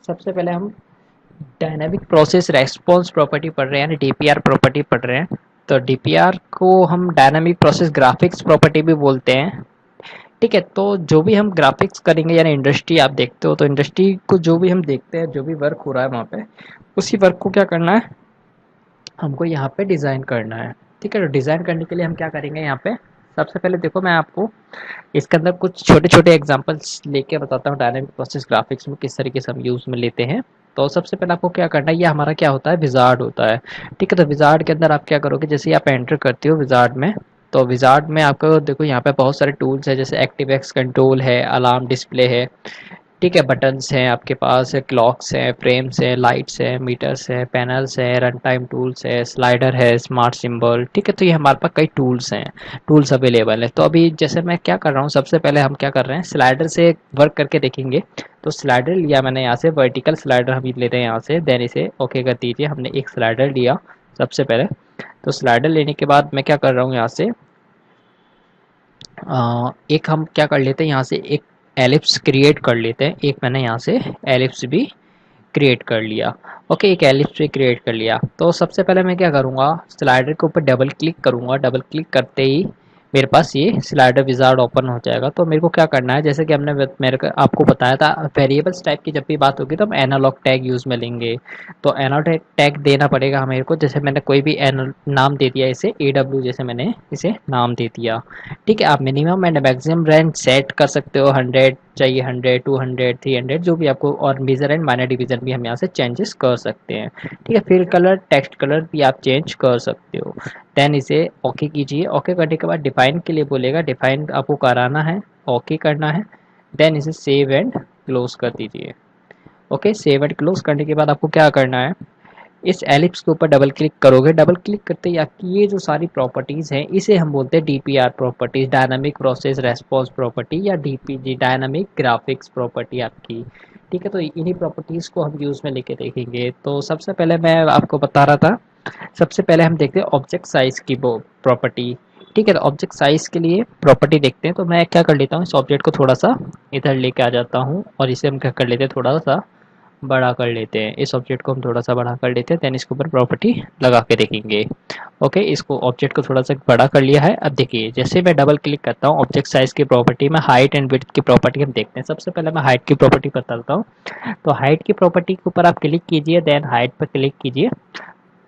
सबसे पहले हम डायनामिक प्रोसेस रेस्पॉन्स प्रॉपर्टी पढ़ रहे हैं, यानी डीपीआर प्रॉपर्टी पढ़ रहे हैं। तो डीपीआर को हम डायनामिक प्रोसेस ग्राफिक्स प्रॉपर्टी भी बोलते हैं। ठीक है, तो जो भी हम ग्राफिक्स करेंगे, यानी इंडस्ट्री आप देखते हो, तो इंडस्ट्री को जो भी हम देखते हैं, जो भी वर्क हो रहा है वहाँ पे, उसी वर्क को क्या करना है, हमको यहाँ पे डिज़ाइन करना है। ठीक है, तो डिज़ाइन करने के लिए हम क्या करेंगे यहाँ पे, सबसे पहले देखो मैं आपको इसके अंदर कुछ छोटे छोटे एग्जांपल्स लेके बताता हूँ डायनामिक प्रोसेस ग्राफिक्स में किस तरीके से हम यूज़ में लेते हैं। तो सबसे पहले आपको क्या करना है, ये हमारा क्या होता है, विजार्ड होता है। ठीक है, तो विजार्ड के अंदर आप क्या करोगे, जैसे ही आप एंटर करते हो विजार्ड में, तो विजार्ड में आपको देखो यहाँ पे बहुत सारे टूल्स है, जैसे एक्टिव एक्स कंट्रोल है, अलार्म डिस्प्ले है। ठीक है, बटन्स हैं आपके पास, क्लॉक्स हैं, फ्रेम्स हैं, लाइट्स हैं, मीटर्स हैं, पैनल्स हैं, रन टाइम टूल्स है, स्लाइडर है, स्मार्ट सिंबल। ठीक है, तो ये हमारे पास कई टूल्स हैं, टूल्स अवेलेबल है। तो अभी जैसे मैं क्या कर रहा हूँ, सबसे पहले हम क्या कर रहे हैं, स्लाइडर से वर्क करके देखेंगे। तो स्लाइडर लिया मैंने यहाँ से, वर्टिकल स्लाइडर हम लेते हैं यहाँ से, देन इसे ओके कर दीजिए। हमने एक स्लाइडर लिया सबसे पहले। तो स्लाइडर लेने के बाद मैं क्या कर रहा हूँ यहाँ से, एक हम क्या कर लेते हैं यहाँ से, एक एलिप्स क्रिएट कर लेते हैं। एक मैंने यहाँ से एलिप्स भी क्रिएट कर लिया। ओके, एक एलिप्स भी क्रिएट कर लिया। तो सबसे पहले मैं क्या करूँगा, स्लाइडर के ऊपर डबल क्लिक करूँगा। डबल क्लिक करते ही मेरे पास ये स्लाइडर विजार्ड ओपन हो जाएगा। तो मेरे को क्या करना है, जैसे कि हमने मेरे को आपको बताया था, वेरिएबल्स टाइप की जब भी बात होगी तो हम एनालॉग टैग यूज़ में लेंगे। तो एनालॉग टैग देना पड़ेगा मेरे को। जैसे मैंने कोई भी नाम दे दिया इसे, ए डब्ल्यू जैसे मैंने इसे नाम दे दिया। ठीक है, आप minimum and maximum range set कर सकते हो, 100 चाहिए, 100, 200, 300, जो भी आपको, और मेजर एंड माइनर डिवीजन भी हम यहाँ से चेंजेस कर सकते हैं। ठीक है, फिर कलर, टेक्स्ट कलर भी आप चेंज कर सकते हो। देन इसे ओके कीजिए। ओके करने के बाद डिफाइन के लिए बोलेगा, डिफाइन आपको कराना है, ओके करना है। देन इसे सेव एंड क्लोज कर दीजिए। ओके, सेव एंड क्लोज करने के बाद आपको क्या करना है, इस एलिप्स के ऊपर डबल क्लिक करोगे। डबल क्लिक करते ही आपकी ये जो सारी प्रॉपर्टीज़ हैं, इसे हम बोलते हैं DPR properties, dynamic process response property, या डीपीजी, डायनामिक ग्राफिक्स प्रॉपर्टी आपकी। ठीक है, तो इन्हीं प्रॉपर्टीज़ को हम यूज़ में लेके देखेंगे। तो सबसे पहले मैं आपको बता रहा था, सबसे पहले हम देखते हैं ऑब्जेक्ट साइज की वो प्रॉपर्टी। ठीक है, तो ऑब्जेक्ट साइज के लिए प्रॉपर्टी देखते हैं। तो मैं क्या कर लेता हूँ, इस ऑब्जेक्ट को थोड़ा सा इधर लेके आ जाता हूँ, और इसे हम क्या कर लेते हैं, थोड़ा सा बड़ा कर लेते हैं। इस ऑब्जेक्ट को हम थोड़ा सा बड़ा कर लेते हैं, देन इसके ऊपर प्रॉपर्टी लगा के देखेंगे। ओके, इसको ऑब्जेक्ट को थोड़ा सा बड़ा कर लिया है। अब देखिए, जैसे मैं डबल क्लिक करता हूँ ऑब्जेक्ट साइज की प्रॉपर्टी में, हाइट एंड विड्थ की प्रॉपर्टी हम देखते हैं। सबसे पहले मैं हाइट की प्रॉपर्टी बताता हूँ। तो हाइट की प्रॉपर्टी के ऊपर आप क्लिक कीजिए, देन हाइट पर क्लिक कीजिए।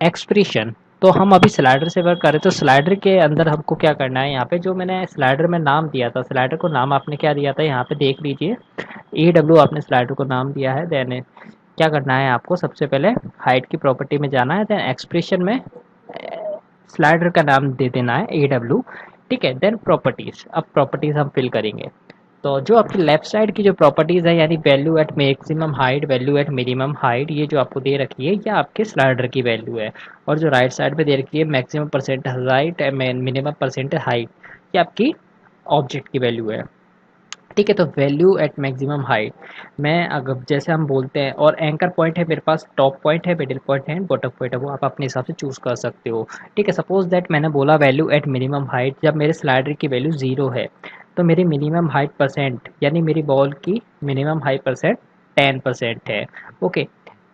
एक्सप्रेशन, तो हम अभी स्लाइडर से वर्क कर रहे हैं, तो स्लाइडर के अंदर हमको क्या करना है, यहाँ पे जो मैंने स्लाइडर में नाम दिया था, स्लाइडर को नाम आपने क्या दिया था, यहाँ पे देख लीजिए, ए डब्ल्यू आपने स्लाइडर को नाम दिया है। देन क्या करना है आपको, सबसे पहले हाइट की प्रॉपर्टी में जाना है, देन एक्सप्रेशन में स्लाइडर का नाम दे देना है ए डब्ल्यू। ठीक है, देन प्रॉपर्टीज, अब प्रॉपर्टीज हम फिल करेंगे। तो जो आपकी लेफ्ट साइड की जो प्रॉपर्टीज है, यानी value at maximum height, value at minimum height, ये जो आपको दे रखी है, ये आपके स्लाइडर की वैल्यू है। और जो राइट साइड पे दे रखी है, maximum percent height, minimum percent height, ये आपकी ऑब्जेक्ट की वैल्यू है। ठीक है, तो वैल्यू एट मैक्सिमम हाइट मैं, अगर जैसे हम बोलते हैं, और एंकर पॉइंट है मेरे पास, टॉप पॉइंट है, मिडिल पॉइंट है, बॉटम पॉइंट है, वो आप अपने हिसाब से चूज़ कर सकते हो। ठीक है, सपोज दैट मैंने बोला वैल्यू एट मिनिमम हाइट, जब मेरे स्लाइडर की वैल्यू 0 है, तो मेरी मिनिमम हाइट परसेंट, यानी मेरी बॉल की मिनिमम हाइट परसेंट 10% है। ओके,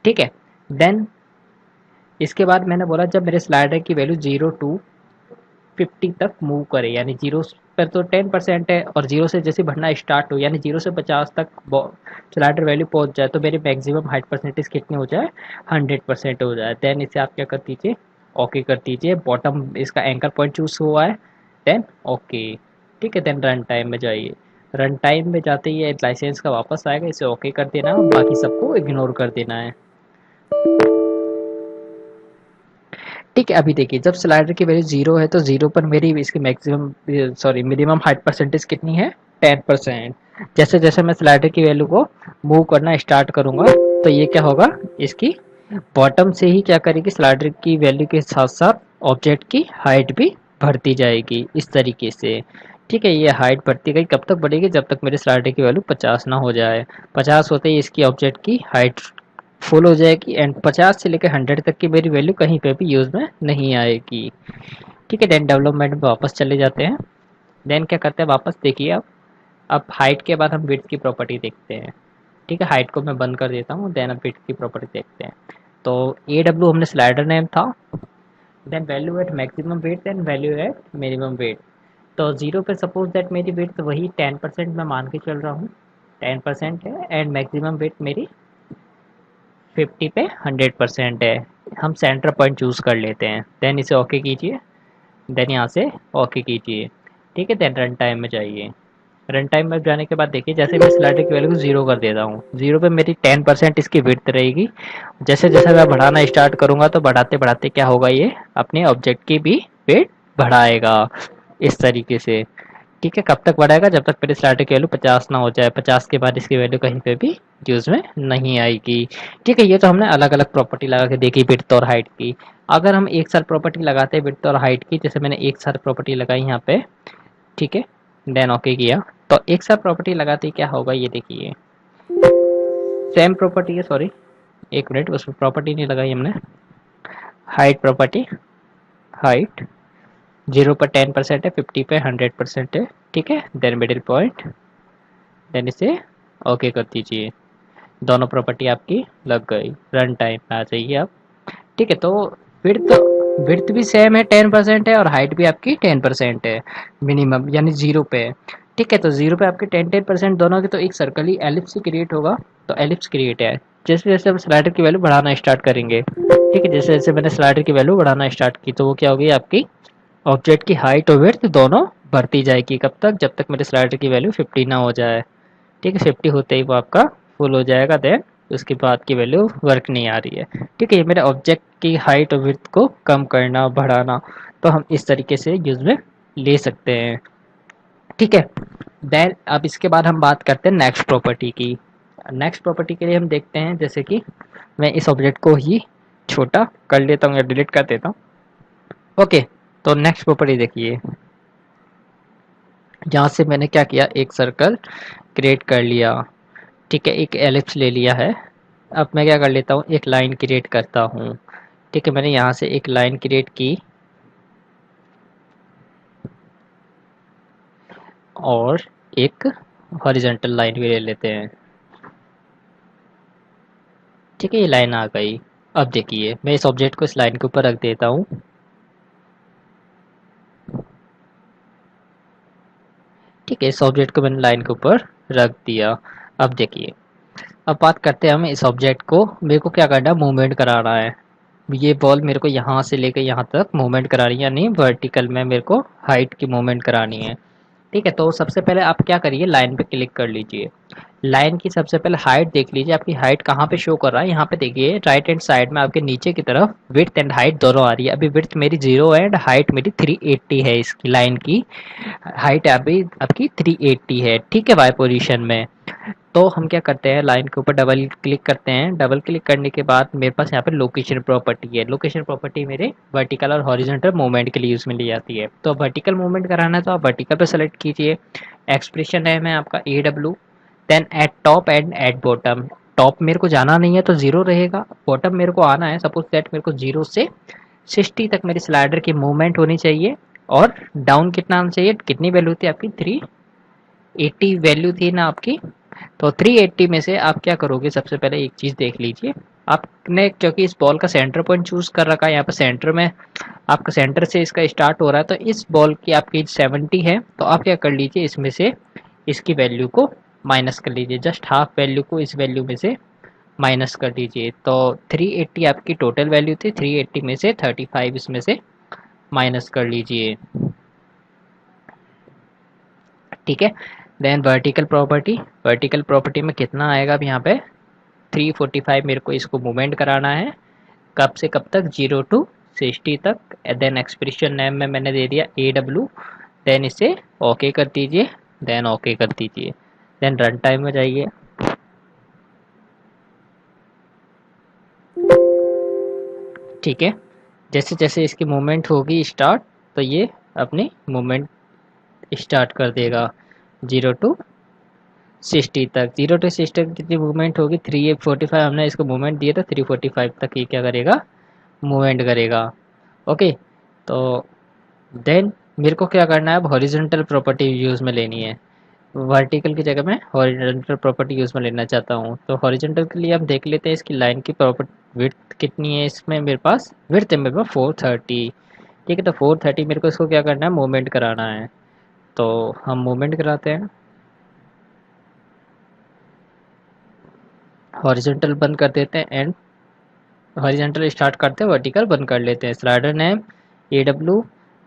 ठीक है। देन इसके बाद मैंने बोला जब मेरे स्लाइडर की वैल्यू 0 to 50 तक मूव करे, यानी 0 पर तो 10% है, और 0 से जैसे बढ़ना स्टार्ट हो, यानी 0 से 50 तक स्लाइडर वैल्यू पहुंच जाए, तो मेरी मैक्सिमम हाइट परसेंटेज कितनी हो जाए, 100% हो जाए। देन इसे आप क्या कर दीजिए, ओके कर दीजिए। बॉटम इसका एंकर पॉइंट चूज हुआ है, देन ओके। ठीक है, देन रन टाइम में जाइए। रन टाइम में जाते ही ये लाइसेंस का वापस आएगा, इसे ओके कर देना है, बाकी सबको इग्नोर कर देना है। ठीक है, अभी देखिए, जब स्लाइडर की वैल्यू 0 है, तो 0 पर मेरी इसकी maximum, sorry, minimum height percentage कितनी है, 10%। जैसे जैसे मैं स्लाइडर की वैल्यू को मूव करना स्टार्ट करूंगा, तो ये क्या होगा, इसकी बॉटम से ही क्या करेगी, स्लाइडर की वैल्यू के साथ साथ ऑब्जेक्ट की हाइट भी बढ़ती जाएगी, इस तरीके से। ठीक है, ये हाइट बढ़ती गई, कब तक बढ़ेगी, जब तक मेरे स्लाइडर की वैल्यू 50 ना हो जाए। 50 होते ही इसकी ऑब्जेक्ट की हाइट फुल हो जाएगी, एंड 50 से लेकर 100 तक की मेरी वैल्यू कहीं पे भी यूज में नहीं आएगी। ठीक है, देन डेवलपमेंट में वापस चले जाते हैं। देन क्या करते हैं, वापस देखिए, अब हाइट के बाद हम विड्थ की प्रॉपर्टी देखते हैं। ठीक है, हाइट को मैं बंद कर देता हूँ। देन अब विड्थ की प्रॉपर्टी देखते हैं। तो ए डब्ल्यू हमने स्लाइडर नेम था, then value at maximum weight, then value at minimum weight. तो जीरो पे सपोज दैट मेरी वेट वही 10% मैं मान के चल रहा हूँ, 10% है, एंड मैक्सिमम वेट मेरी 50 पे 100% है। हम सेंटर पॉइंट चूज़ कर लेते हैं, देन इसे ओके कीजिए, देन यहाँ से ओके कीजिए। ठीक है, देन रन टाइम में जाइए। रन टाइम में जाने के बाद देखिए, जैसे मैं स्लाइडर की वैल्यू को जीरो कर देता हूँ, जीरो पे मेरी 10% इसकी विड्थ रहेगी। जैसे जैसे मैं बढ़ाना स्टार्ट करूंगा तो बढ़ाते बढ़ाते क्या होगा, ये अपने ऑब्जेक्ट की भी वेट बढ़ाएगा इस तरीके से। ठीक है, कब तक बढ़ाएगा, जब तक मेरे स्लाइडर की वैल्यू 50 ना हो जाए। 50 के बाद इसकी वैल्यू कहीं पे भी यूज में नहीं आएगी। ठीक है, ये तो हमने अलग अलग प्रॉपर्टी लगा के देखी विड्थ और हाइट की। अगर हम एक साथ प्रॉपर्टी लगाते हैं विड्थ और हाइट की, जैसे मैंने एक साथ प्रॉपर्टी लगाई यहाँ पे, ठीक है, देन ओके किया, तो एक साथ प्रॉपर्टी लगाते ही क्या होगा ये देखिए, सेम प्रॉपर्टी है, सॉरी एक मिनट, उसमें प्रॉपर्टी नहीं लगाई हमने। हाइट प्रॉपर्टी, हाइट जीरो पर 10% है, 50 पे 100% है। ठीक है, देन मिडिल पॉइंट, देन इसे ओके कर दीजिए। दोनों प्रॉपर्टी आपकी लग गई। रन टाइम पे आ जाइए आप। ठीक है, तो विड्थ विड्थ भी सेम है, 10% है, और हाइट भी आपकी 10% है मिनिमम, यानी जीरो पे है। ठीक है, तो जीरो पे आपके 10-10% दोनों के, तो एक सर्कल ही एलिप्स ही क्रिएट होगा। तो एलिप्स क्रिएट है। जैसे जैसे हम स्लाइडर की वैल्यू बढ़ाना स्टार्ट करेंगे, ठीक है, जैसे जैसे मैंने स्लाइडर की वैल्यू बढ़ाना स्टार्ट की, तो वो क्या होगी, आपकी ऑब्जेक्ट की हाइट और विड्थ दोनों बढ़ती जाएगी। कब तक, जब तक मेरे स्लाइडर की वैल्यू 50 ना हो जाए। ठीक है, 50 होते ही वो आपका फुल हो जाएगा, देन उसके बाद की वैल्यू वर्क नहीं आ रही है। ठीक है, ये मेरे ऑब्जेक्ट की हाइट और विड्थ को कम करना बढ़ाना, तो हम इस तरीके से यूज में ले सकते हैं। ठीक है, देन अब इसके बाद हम बात करते हैं नेक्स्ट प्रॉपर्टी की। नेक्स्ट प्रॉपर्टी के लिए हम देखते हैं, जैसे कि मैं इस ऑब्जेक्ट को ही छोटा कर लेता हूँ या डिलीट कर देता हूँ। ओके, तो नेक्स्ट प्रॉपर्टी देखिए, यहाँ से मैंने क्या किया, एक सर्कल क्रिएट कर लिया। ठीक है, एक एलिप्स ले लिया है। अब मैं क्या कर लेता हूँ, एक लाइन क्रिएट करता हूँ। ठीक है, मैंने यहाँ से एक लाइन क्रिएट की, और एक हॉरिजॉन्टल लाइन भी ले लेते हैं। ठीक है, ये लाइन आ गई। अब देखिए, मैं इस ऑब्जेक्ट को इस लाइन के ऊपर रख देता हूँ। ठीक है, इस ऑब्जेक्ट को मैंने लाइन के ऊपर रख दिया। अब देखिए, अब बात करते हैं हम इस ऑब्जेक्ट को, मेरे को क्या करना है, मूवमेंट कराना है। ये बॉल मेरे को यहाँ से लेकर यहाँ तक मूवमेंट करानी है, यानी वर्टिकल में मेरे को हाइट की मूवमेंट करानी है। ठीक है, तो सबसे पहले आप क्या करिए, लाइन पे क्लिक कर लीजिए। लाइन की सबसे पहले हाइट देख लीजिए, आपकी हाइट कहाँ पे शो कर रहा है। यहाँ पे देखिए राइट हैंड साइड में आपके नीचे की तरफ विड्थ एंड हाइट दोनों आ रही है। अभी विड्थ मेरी 0 है एंड हाइट मेरी 380 है। इसकी लाइन की हाइट अभी आपकी 380 है। ठीक है, वाई पोजीशन में। तो हम क्या करते हैं, लाइन के ऊपर डबल क्लिक करते हैं। डबल क्लिक करने के बाद मेरे पास यहाँ पे लोकेशन प्रॉपर्टी है। लोकेशन प्रॉपर्टी मेरे वर्टिकल और हॉरिजॉन्टल मूवमेंट के लिए यूज में ली जाती है। तो वर्टिकल मूवमेंट कराना है तो आप वर्टिकल पे सेलेक्ट कीजिए। एक्सप्रेशन नेम है आपका A W, then at top and at bottom. Top मेरे को जाना नहीं है तो जीरो रहेगा, बॉटम मेरे को आना है। सपोज दैट मेरे को 0 से 60 तक मेरी स्लाइडर की मूवमेंट होनी चाहिए। और डाउन कितना आना चाहिए, कितनी वैल्यू थी आपकी, 380 वैल्यू थी ना आपकी। तो 380 में से आप क्या करोगे, सबसे पहले एक चीज देख लीजिए। आपने क्योंकि इस बॉल का सेंटर पॉइंट चूज कर रखा है, यहाँ पे सेंटर में आपका सेंटर से इसका स्टार्ट हो रहा है, तो इस बॉल की आपकी 70 है, तो आप क्या कर लीजिए, इसमें से इसकी वैल्यू को माइनस कर लीजिए। जस्ट हाफ वैल्यू को इस वैल्यू में से माइनस कर दीजिए। तो 380 आपकी टोटल वैल्यू थी, 380 में से 35 इसमें से माइनस कर लीजिए। ठीक है, देन वर्टिकल प्रॉपर्टी में कितना आएगा, अब यहाँ पे 345 मेरे को इसको मूवमेंट कराना है। कब से कब तक, 0 टू 60 तक। देन एक्सप्रेशन नेम में मैंने दे दिया ए डब्ल्यू, देन इसे ओके कर दीजिए, देन ओके कर दीजिए, देन रन टाइम में जाइए। ठीक है, जैसे जैसे इसकी मूवमेंट होगी स्टार्ट, तो ये अपनी मूवमेंट स्टार्ट कर देगा 0 टू 60 तक। 0 टू 60 तक कितनी मूवमेंट होगी, 345 हमने इसको मूवमेंट दिया था, 345 तक ये क्या करेगा, मूवमेंट करेगा। ओके, तो देन मेरे को क्या करना है, अब हॉरिजॉन्टल प्रॉपर्टी यूज में लेनी है। वर्टिकल की जगह मैं हॉरिजॉन्टल प्रॉपर्टी यूज़ में लेना चाहता हूँ। तो हॉरिजॉन्टल के लिए हम देख लेते हैं इसकी लाइन की प्रॉपर्टी विड्थ कितनी है। इसमें मेरे पास विड्थ है मेरे पास 430। ठीक है, तो 430 मेरे को इसको क्या करना है, मूवमेंट कराना है। तो हम मूवमेंट कराते हैं। हॉरिजॉन्टल बंद कर देते हैं एंड हॉरिजॉन्टल स्टार्ट करते हैं, वर्टिकल बंद कर लेते हैं। Slider name AW,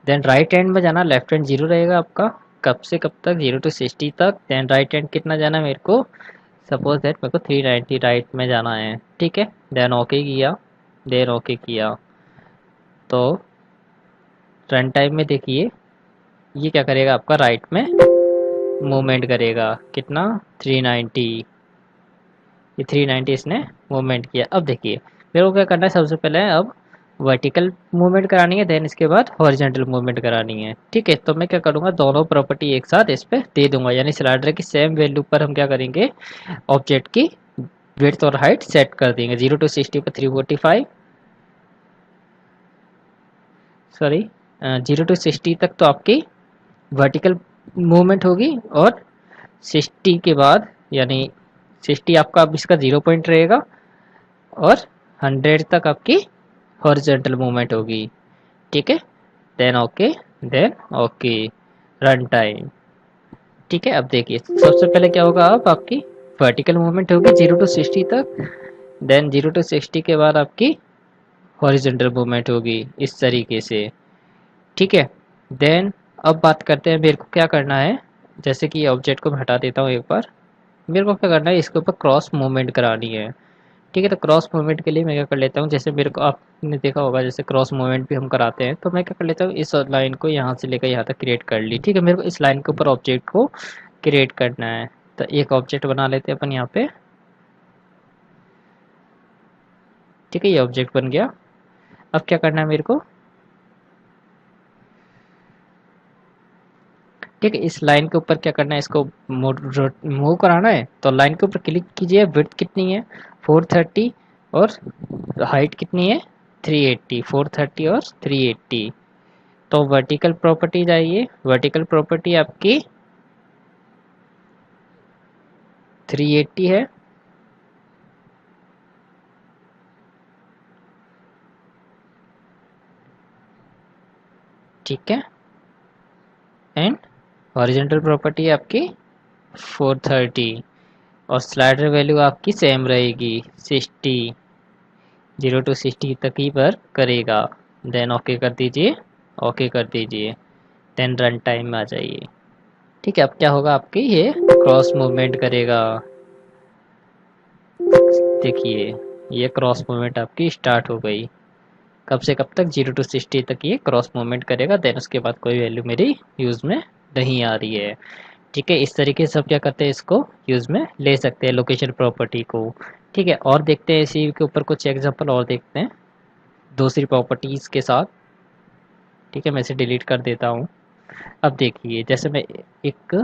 then right hand में जाना, लेफ्ट हैंड 0 रहेगा आपका। कब से कब तक, 0 to 60 तक। देन राइट हैंड कितना जाना है मेरे को, सपोज दैट मेरे को 390 राइट में जाना है। ठीक है, देन ओके किया। देन ओके किया तो रन टाइम में देखिए ये क्या करेगा, आपका राइट में मूवमेंट करेगा। कितना, 390। ये 390 इसने मूवमेंट किया। अब देखिए मेरे को क्या करना है, सबसे पहले अब वर्टिकल मूवमेंट करानी है, देन इसके बाद हॉरिजॉन्टल मूवमेंट करानी है। ठीक है, तो मैं क्या करूँगा, दोनों प्रॉपर्टी एक साथ इस पर दे दूंगा, यानी स्लाइडर की सेम वैल्यू पर हम क्या करेंगे, ऑब्जेक्ट की विड्थ और हाइट सेट कर देंगे। 0 to 60 पर 345, सॉरी 0 to 60 तक तो आपकी वर्टिकल मूवमेंट होगी, और 60 के बाद यानी 60 आपका अब इसका 0 पॉइंट रहेगा, और 100 तक आपकी हॉरिजॉन्टल मूवमेंट होगी। ठीक है, then okay, then okay, run time. ठीक है, अब देखिए सबसे पहले क्या होगा, अब आपकी वर्टिकल मूवमेंट होगी 0 to 60 तक, देन 0 to 60 के बाद आपकी हॉरिजॉन्टल मूवमेंट होगी इस तरीके से। ठीक है, देन अब बात करते हैं मेरे को क्या करना है। जैसे कि ऑब्जेक्ट को मैं हटा देता हूँ एक बार, मेरे को क्या करना है, इसके ऊपर क्रॉस मूवमेंट करानी है। ठीक है, तो क्रॉस मूवमेंट के लिए मैं क्या कर लेता हूँ, जैसे मेरे को आपने देखा होगा जैसे क्रॉस मूवमेंट भी हम कराते हैं, तो मैं क्या कर लेता हूँ, इस लाइन को यहाँ से लेकर यहाँ तक क्रिएट कर ली। ठीक है, मेरे को इस लाइन के ऊपर ऑब्जेक्ट को क्रिएट करना है, तो एक ऑब्जेक्ट बना लेते हैं अपन यहाँ पे। ठीक है, ये ऑब्जेक्ट बन गया। अब क्या करना है मेरे को, ठीक है, इस लाइन के ऊपर क्या करना है, इसको मूव कराना है। तो लाइन के ऊपर क्लिक कीजिए, विड्थ कितनी है 430, और हाइट कितनी है 380, 430 और 380। तो वर्टिकल प्रॉपर्टी जाइए, वर्टिकल प्रॉपर्टी आपकी 380 है। ठीक है, एंड हॉरिजॉन्टल प्रॉपर्टी आपकी 430, और स्लाइडर वैल्यू आपकी सेम रहेगी 60, 0 to 60 तक ही पर करेगा। देन ओके कर दीजिए, ओके कर दीजिए, देन रन टाइम में आ जाइए। ठीक है, अब क्या होगा, आपकी ये क्रॉस मूवमेंट करेगा। देखिए ये क्रॉस मूवमेंट आपकी स्टार्ट हो गई। कब से कब तक, 0 to 60 तक ये क्रॉस मूवमेंट करेगा, देन उसके बाद कोई वैल्यू मेरी यूज़ में नहीं आ रही है। ठीक है, इस तरीके से आप क्या करते हैं, इसको यूज़ में ले सकते हैं लोकेशन प्रॉपर्टी को। ठीक है, और देखते हैं इसी के ऊपर कुछ एग्जांपल और देखते हैं दूसरी प्रॉपर्टीज़ के साथ। ठीक है, मैं इसे डिलीट कर देता हूँ। अब देखिए जैसे मैं एक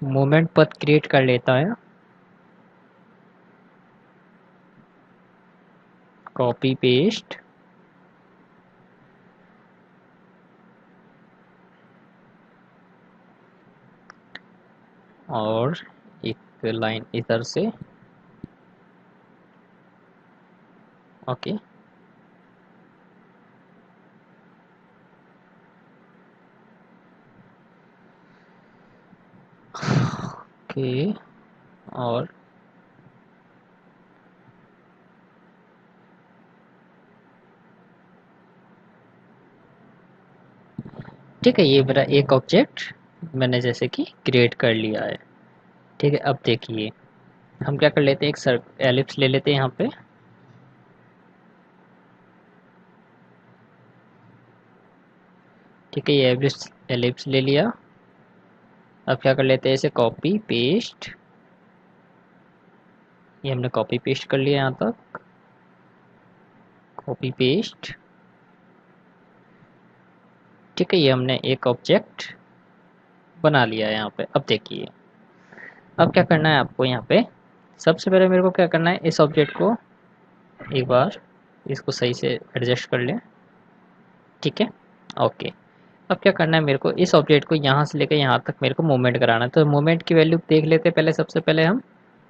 मोमेंट पथ क्रिएट कर लेता है, कॉपी पेस्ट, और एक लाइन इधर से, ओके। ओके, और ठीक है, ये मेरा एक ऑब्जेक्ट मैंने जैसे कि क्रिएट कर लिया है। ठीक है, अब देखिए हम क्या कर लेते हैं, एक एलिप्स ले लेते हैं यहाँ पे। ठीक है, ये एलिप्स ले लिया। अब क्या कर लेते हैं, इसे कॉपी पेस्ट, ये हमने कॉपी पेस्ट कर लिया यहाँ तक, कॉपी पेस्ट। ठीक है, ये हमने एक ऑब्जेक्ट बना लिया है यहाँ पे। अब देखिए अब क्या करना है आपको, यहाँ पे सबसे पहले मेरे को क्या करना है, इस ऑब्जेक्ट को एक बार इसको सही से एडजस्ट कर लें। ठीक है, ओके। अब क्या करना है मेरे को, इस ऑब्जेक्ट को यहाँ से लेकर यहाँ तक मेरे को मूवमेंट कराना है। तो मूवमेंट की वैल्यू देख लेते हैं पहले, सबसे पहले हम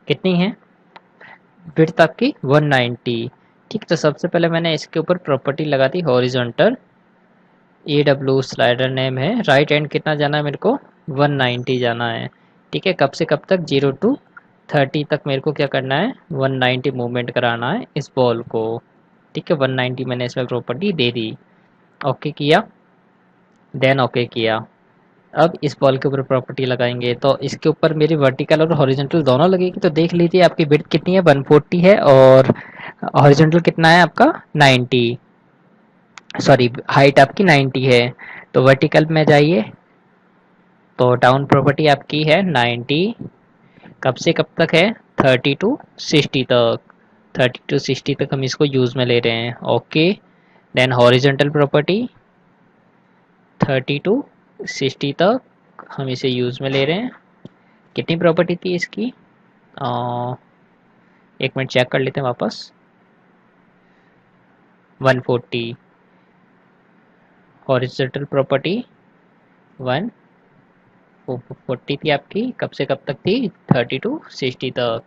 कितनी है विड्थ आपकी 190। ठीक, तो सबसे पहले मैंने इसके ऊपर प्रॉपर्टी लगा दी horizontal, A W slider name है, राइट एंड कितना जाना है मेरे को 190 जाना है। ठीक है, कब से कब तक 0 to 30 तक मेरे को क्या करना है 190 मूवमेंट कराना है इस बॉल को। ठीक है, 190 मैंने इसमें प्रॉपर्टी दे दी, ओके किया, देन ओके किया। अब इस बॉल के ऊपर प्रॉपर्टी लगाएंगे तो इसके ऊपर मेरी वर्टिकल और हॉरिजॉन्टल दोनों लगेगी। तो देख लीजिए आपकी विड्थ कितनी है 140 है और हॉरिजॉन्टल कितना है आपका 90, सॉरी हाइट आपकी 90 है। तो वर्टिकल में जाइए तो डाउन प्रॉपर्टी आपकी है 90, कब से कब तक है 30 to 60 तक, 30 to 60 तक हम इसको यूज़ में ले रहे हैं, okay. Then horizontal property 30 to 60 तक हम इसे यूज़ में ले रहे हैं। कितनी प्रॉपर्टी थी इसकी, एक मिनट चेक कर लेते हैं वापस, 140, हॉरिजॉन्टल प्रॉपर्टी 140 थी आपकी, कब से कब तक थी 30 to 60 तक,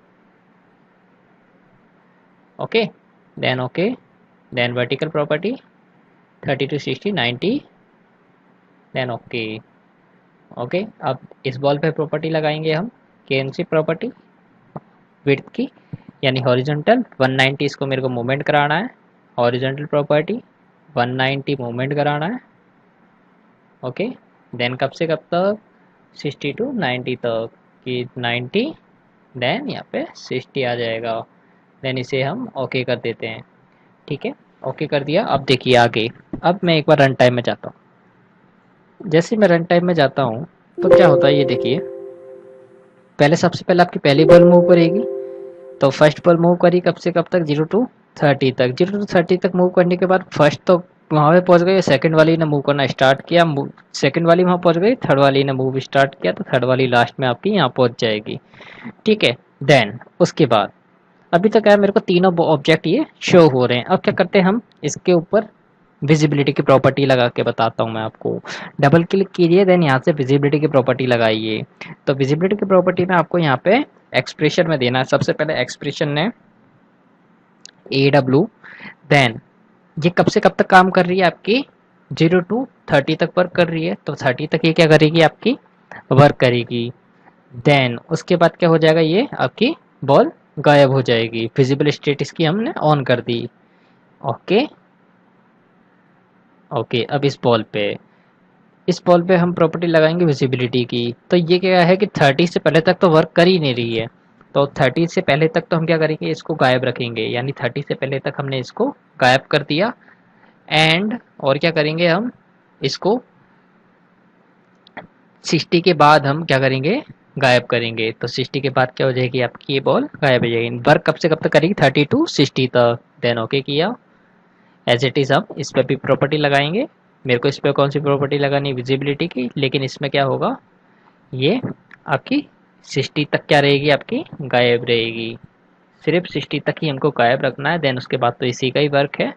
okay. Then okay, then vertical property 30 to 60 90, then okay. Okay, अब इस बॉल पे प्रॉपर्टी लगाएंगे हम केएनसी प्रॉपर्टी विड्थ की, यानी हॉरिजॉन्टल 190, इसको मेरे को मूवमेंट कराना है, हॉरिजॉन्टल प्रॉपर्टी 190 मूवमेंट कराना है, ओके। देन कब से कब तक 60 to 90 तक, कि 90 देन यहाँ पे 60 आ जाएगा, देन इसे हम ओके कर देते हैं। ठीक है, ओके कर दिया। अब देखिए आगे, अब मैं एक बार रन टाइम में जाता हूँ। जैसे मैं रन टाइम में जाता हूँ तो क्या होता है ये देखिए, पहले सबसे पहले आपकी पहली बॉल मूव करेगी, तो फर्स्ट बॉल मूव करी कब से कब तक 0 to 30 तक, 0 to 30 तक मूव करने के बाद फर्स्ट तो वहाँ पे पहुँच गई, सेकंड वाली ने मूव करना स्टार्ट किया, सेकंड वाली वहाँ पहुँच गई, थर्ड वाली ने मूव स्टार्ट किया, तो थर्ड वाली लास्ट में आपकी यहाँ पहुँच जाएगी। ठीक है, देन उसके बाद अभी तक है मेरे को तीनों ऑब्जेक्ट ये शो हो रहे हैं। अब क्या करते हैं हम इसके ऊपर विजिबिलिटी की प्रॉपर्टी लगा के बताता हूँ मैं आपको। डबल क्लिक कीजिए, देन यहाँ से विजिबिलिटी की प्रॉपर्टी लगाइए। तो विजिबिलिटी की प्रॉपर्टी में आपको यहाँ पे एक्सप्रेशन में देना है, सबसे पहले एक्सप्रेशन ने ए डब्ल्यू, देन ये कब से कब तक काम कर रही है आपकी 0 to 30 तक वर्क कर रही है, तो 30 तक ये क्या करेगी आपकी वर्क करेगी। देन उसके बाद क्या हो जाएगा, ये आपकी बॉल गायब हो जाएगी, फिजिबल स्टेट इसकी हमने ऑन कर दी, ओके। ओके, अब इस बॉल पे हम प्रॉपर्टी लगाएंगे विजिबिलिटी की। तो ये क्या है कि 30 से पहले तक तो वर्क कर ही नहीं रही है, तो 30 से पहले तक तो हम क्या करेंगे इसको गायब रखेंगे, यानी 30 से पहले तक हमने इसको गायब कर दिया। एंड और क्या करेंगे हम इसको 60 के बाद हम क्या करेंगे गायब करेंगे। तो 60 के बाद क्या हो जाएगी आपकी ये बॉल गायब हो जाएगी। वर्क कब से कब तक करेगी 30 to 60 तक, देन ओके किया। एज इट इज़ हम इस पर भी प्रॉपर्टी लगाएंगे। मेरे को इस पर कौन सी प्रॉपर्टी लगानी, विजिबिलिटी की, लेकिन इसमें क्या होगा ये आपकी 60 तक क्या रहेगी आपकी गायब रहेगी, सिर्फ 60 तक ही हमको गायब रखना है। देन उसके बाद तो इसी का ही वर्क है,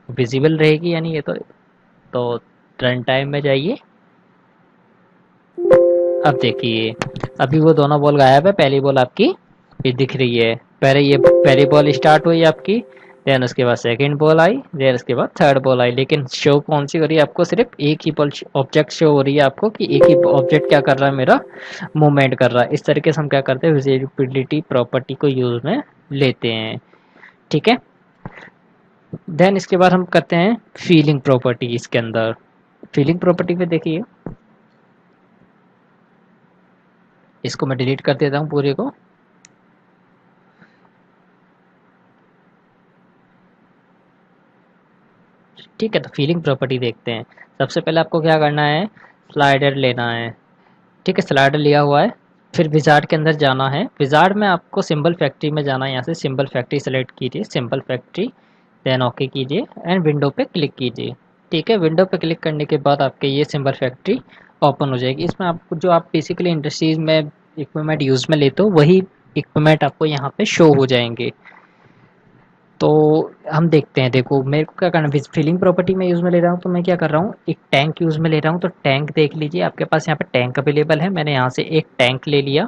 विजिबल रहेगी यानी ये तो रन टाइम में जाइए। अब देखिए अभी वो दोनों बॉल गायब है, पहली बॉल आपकी ये दिख रही है, पहली बॉल स्टार्ट हुई आपकी, देन उसके बाद सेकंड बॉल आई, देन उसके बाद थर्ड बॉल आई, लेकिन शो कौन सी हो रही है आपको, सिर्फ एक ही बॉल ऑब्जेक्ट शो हो रही है आपको, कि एक ही ऑब्जेक्ट क्या कर रहा है मेरा मूवमेंट कर रहा है। इस तरीके से हम क्या करते हैं विजिबिलिटी प्रॉपर्टी को यूज में लेते हैं। ठीक है, देन इसके बाद हम करते हैं फीलिंग प्रॉपर्टी। इसके अंदर फीलिंग प्रॉपर्टी पे देखिए, इसको मैं डिलीट कर देता हूँ पूरे को। ठीक है, तो फीलिंग प्रॉपर्टी देखते हैं। सबसे पहले आपको क्या करना है, स्लाइडर लेना है। ठीक है, स्लाइडर लिया हुआ है, फिर विजार्ड के अंदर जाना है। विजार्ड में आपको सिंबल फैक्ट्री में जाना है, यहाँ से सिंबल फैक्ट्री सेलेक्ट कीजिए, सिंबल फैक्ट्री, देन ओके कीजिए एंड विंडो पे क्लिक कीजिए। ठीक है, विंडो पे क्लिक करने के बाद आपके ये सिंबल फैक्ट्री ओपन हो जाएगी। इसमें आपको जो आप बेसिकली इंडस्ट्रीज में इक्विपमेंट यूज़ में लेते हो वही इक्विपमेंट आपको यहाँ पे शो हो जाएंगे। तो हम देखते हैं, देखो मेरे को क्या करना है, फिलिंग प्रॉपर्टी में यूज़ में ले रहा हूँ, तो मैं क्या कर रहा हूँ, एक टैंक यूज़ में ले रहा हूँ। तो टैंक देख लीजिए, आपके पास यहाँ पे टैंक अवेलेबल है। मैंने यहाँ से एक टैंक ले लिया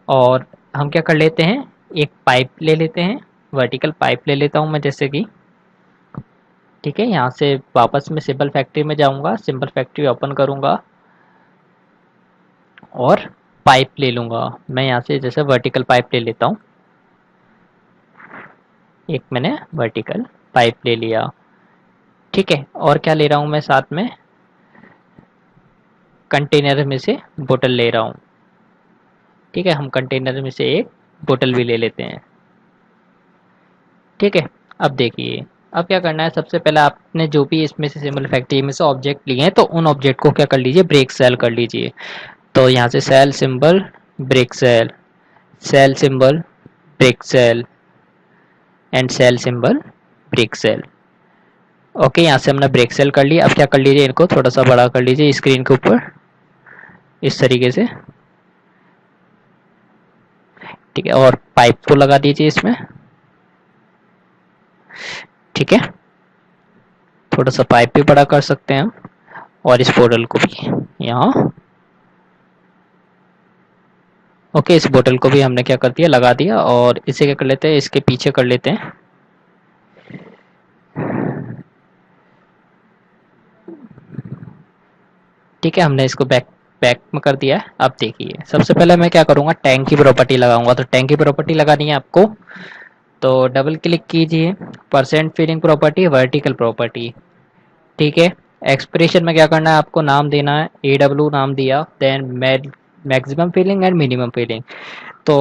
और हम क्या कर लेते हैं, एक पाइप ले लेते हैं, वर्टिकल पाइप ले लेता हूँ मैं, जैसे कि ठीक है। यहाँ से वापस मैं सिंपल फैक्ट्री में जाऊँगा, सिंपल फैक्ट्री ओपन करूँगा और पाइप ले लूँगा। मैं यहाँ से जैसे वर्टिकल पाइप ले लेता हूँ, एक मैंने वर्टिकल पाइप ले लिया, ठीक है। और क्या ले रहा हूँ मैं साथ में, कंटेनर में से बोतल ले रहा हूँ, ठीक है। हम कंटेनर में से एक बोतल भी ले लेते हैं, ठीक है। अब देखिए, अब क्या करना है, सबसे पहले आपने जो भी इसमें से सिंबल फैक्ट्री में से ऑब्जेक्ट लिए हैं, तो उन ऑब्जेक्ट को क्या कर लीजिए, ब्रेक सेल कर लीजिए। तो यहाँ से cell symbol break cell, cell symbol break cell and cell symbol break cell. Okay, यहाँ से हमने ब्रेक सेल कर लिया। अब क्या कर लीजिए, इनको थोड़ा सा बड़ा कर लीजिए स्क्रीन के ऊपर, इस तरीके से, ठीक है। और पाइप को लगा दीजिए इसमें, ठीक है। थोड़ा सा पाइप भी बड़ा कर सकते हैं हम, और इस बोतल को भी यहाँ, ओके, इस बोतल को भी हमने क्या कर दिया, लगा दिया। और इसे क्या कर लेते हैं, इसके पीछे कर लेते हैं, ठीक है। हमने इसको बैक बैक में कर दिया है। अब देखिए, सबसे पहले मैं क्या करूँगा, टैंक की प्रॉपर्टी लगाऊंगा। तो टैंक की प्रॉपर्टी लगानी है आपको, तो डबल क्लिक कीजिए, percent filling property, vertical property, ठीक है। एक्सप्रेशन में क्या करना है, आपको नाम देना है, ए डब्ल्यू नाम दिया, then maximum filling and minimum filling. तो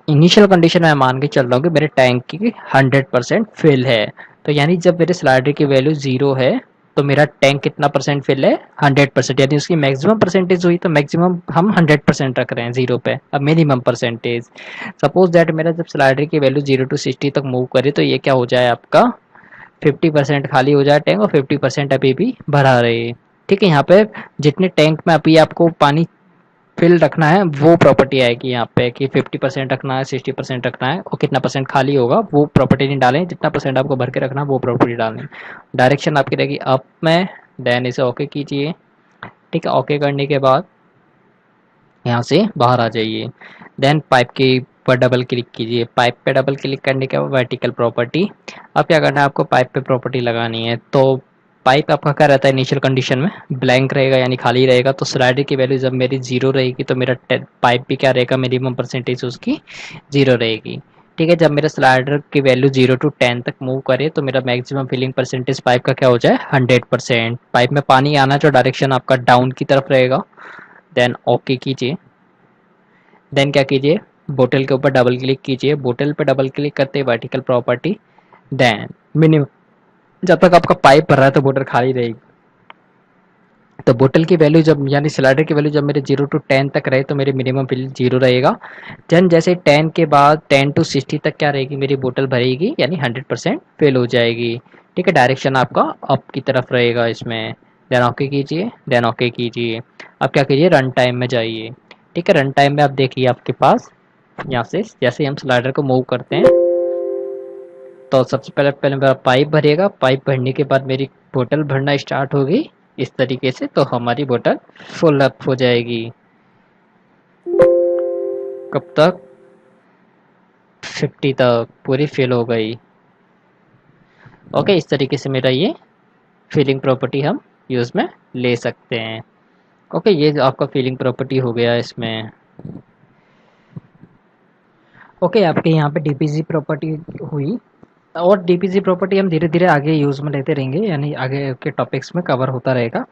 इनिशियल कंडीशन मैं मान के चल रहा हूँ कि मेरे टैंक की 100% फिल है। तो यानी जब मेरे स्लाइडर की वैल्यू 0 है, तो मेरा टैंक कितना परसेंट फिल है, 100%। यानी उसकी मैक्सिमम परसेंटेज हुई, तो मैक्सिमम हम 100% रख रहे हैं 0 पे। अब मिनिमम परसेंटेज, सपोज दैट मेरा जब स्लाइडर की वैल्यू 0 to 60 तक मूव करे, तो ये क्या हो जाए, आपका 50% खाली हो जाए टैंक, और 50% अभी भी भरा रहे, ठीक है। यहाँ पे जितने टैंक में अभी आपको पानी फिल रखना है, वो प्रॉपर्टी आएगी यहाँ पे कि 50% रखना है, 60% रखना है, और कितना परसेंट खाली होगा वो प्रॉपर्टी नहीं डालें, जितना परसेंट आपको भर के रखना है वो प्रॉपर्टी डालें। डायरेक्शन आपकी रहेगी अप में, देन इसे ओके कीजिए, ठीक है। ओके करने के बाद यहाँ से बाहर आ जाइए, देन पाइप के पर डबल क्लिक कीजिए, पाइप पे डबल क्लिक करने के बाद वर्टिकल प्रॉपर्टी। अब क्या करना है, आपको पाइप पे प्रॉपर्टी लगानी है। तो पाइप आपका क्या रहता है, इनिशियल कंडीशन में ब्लैंक रहेगा, यानी खाली रहेगा। तो स्लाइडर की वैल्यू जब मेरी 0 रहेगी, तो मेरा पाइप भी क्या रहेगा, मिनिमम परसेंटेज उसकी 0 रहेगी, ठीक है। जब मेरा स्लाइडर की वैल्यू 0 to 10 तक मूव करे, तो मेरा मैक्सिमम फिलिंग परसेंटेज पाइप का क्या हो जाए, 100%। पाइप में पानी आना जो डायरेक्शन आपका डाउन की तरफ रहेगा, देन ओके कीजिए। देन क्या कीजिए, बोतल के ऊपर डबल क्लिक कीजिए, बोतल पे डबल क्लिक करते वर्टिकल प्रॉपर्टी, देन मिनिमम, जब तक आपका पाइप भर रहा है तो बोतल खाली रहेगी। तो बोतल की वैल्यू जब, यानी स्लाइडर की वैल्यू जब मेरे 0 to 10 तक रहे, तो मेरे मिनिमम फिल 0 रहेगा। देन जैसे 10 के बाद 10 to 60 तक क्या रहेगी, मेरी बोतल भरेगी, यानी 100% फिल हो जाएगी, ठीक है। डायरेक्शन आपका अप की तरफ रहेगा इसमें। देन ओके कीजिए, देन ओके कीजिए। अब क्या कीजिए, रन टाइम में जाइए, ठीक है। रन टाइम में आप देखिए, आपके पास यहाँ से जैसे हम स्लाइडर को मूव करते हैं, तो सबसे पहले पहले मेरा पाइप भरेगा, पाइप भरने के बाद मेरी बोतल भरना स्टार्ट होगी इस तरीके से, तो हमारी बोतल फुल अप हो जाएगी। कब तक, 50 तक पूरी फिल हो गई। ओके, इस तरीके से मेरा ये फिलिंग प्रॉपर्टी हम यूज़ में ले सकते हैं। ओके, ये आपका फिलिंग प्रॉपर्टी हो गया इसमें। ओके, आपके यहाँ पे डीपीजी प्रॉपर्टी हुई, और डीपीजी प्रॉपर्टी हम धीरे धीरे आगे यूज़ में लेते रहेंगे, यानी आगे के टॉपिक्स में कवर होता रहेगा।